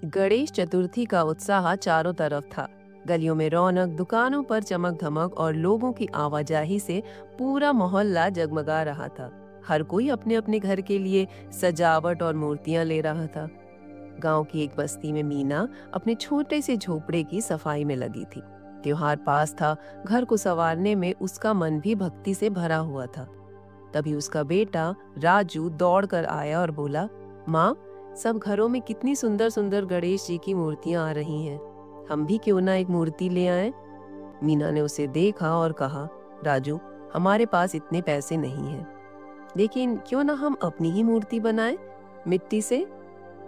गणेश चतुर्थी का उत्साह चारों तरफ था। गलियों में रौनक, दुकानों पर चमक धमक और लोगों की आवाजाही से पूरा मोहल्ला जगमगा रहा था। हर कोई अपने अपने घर के लिए सजावट और मूर्तियां ले रहा था। गांव की एक बस्ती में मीना अपने छोटे से झोपड़े की सफाई में लगी थी। त्योहार पास था, घर को संवारने में उसका मन भी भक्ति से भरा हुआ था। तभी उसका बेटा राजू दौड़कर आया और बोला, माँ, सब घरों में कितनी सुंदर सुंदर गणेश जी की मूर्तियां आ रही हैं। हम भी क्यों ना एक मूर्ति ले आएं? मीना ने उसे देखा और कहा, राजू, हमारे पास इतने पैसे नहीं हैं, लेकिन क्यों ना हम अपनी ही मूर्ति बनाएं, मिट्टी से।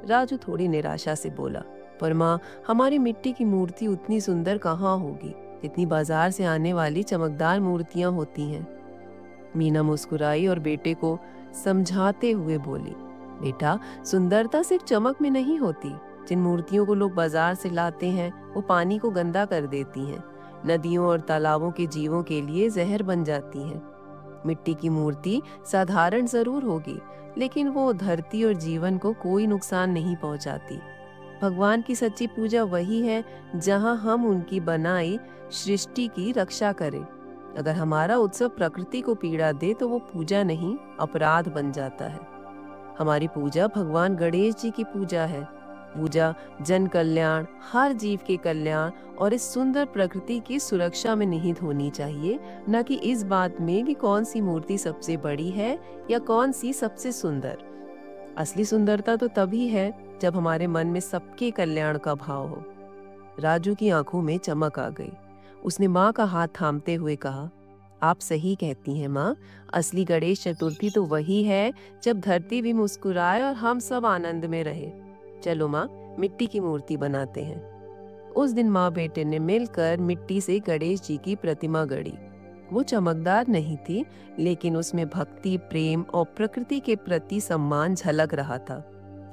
राजू थोड़ी निराशा से बोला, पर माँ, हमारी मिट्टी की मूर्ति उतनी सुंदर कहाँ होगी जितनी बाजार से आने वाली चमकदार मूर्तियां होती हैं। मीना मुस्कुराई और बेटे को समझाते हुए बोली, बेटा, सुंदरता सिर्फ चमक में नहीं होती। जिन मूर्तियों को लोग बाजार से लाते हैं वो पानी को गंदा कर देती हैं, नदियों और तालाबों के जीवों के लिए जहर बन जाती हैं। मिट्टी की मूर्ति साधारण जरूर होगी, लेकिन वो धरती और जीवन को कोई नुकसान नहीं पहुंचाती। भगवान की सच्ची पूजा वही है जहां हम उनकी बनाई सृष्टि की रक्षा करें। अगर हमारा उत्सव प्रकृति को पीड़ा दे तो वो पूजा नहीं, अपराध बन जाता है। हमारी पूजा भगवान गणेश जी की पूजा है। पूजा जन कल्याण, हर जीव के कल्याण और इस सुंदर प्रकृति की सुरक्षा में निहित होनी चाहिए, न कि इस बात में कि कौन सी मूर्ति सबसे बड़ी है या कौन सी सबसे सुंदर। असली सुंदरता तो तभी है जब हमारे मन में सबके कल्याण का भाव हो। राजू की आंखों में चमक आ गई। उसने माँ का हाथ थामते हुए कहा, आप सही कहती हैं माँ, असली गणेश चतुर्थी तो वही है जब धरती भी मुस्कुराए और हम सब आनंद में रहे। चलो माँ, मिट्टी की मूर्ति बनाते हैं। उस दिन माँ बेटे ने मिलकर मिट्टी से गणेश जी की प्रतिमा गढ़ी। वो चमकदार नहीं थी, लेकिन उसमें भक्ति, प्रेम और प्रकृति के प्रति सम्मान झलक रहा था।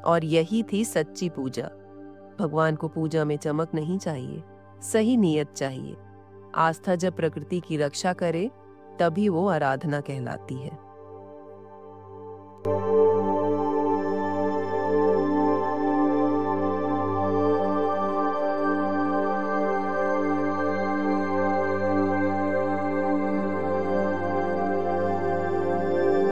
और यही थी सच्ची पूजा। भगवान को पूजा में चमक नहीं चाहिए, सही नियत चाहिए। आस्था जब प्रकृति की रक्षा करे, तभी वो आराधना कहलाती है।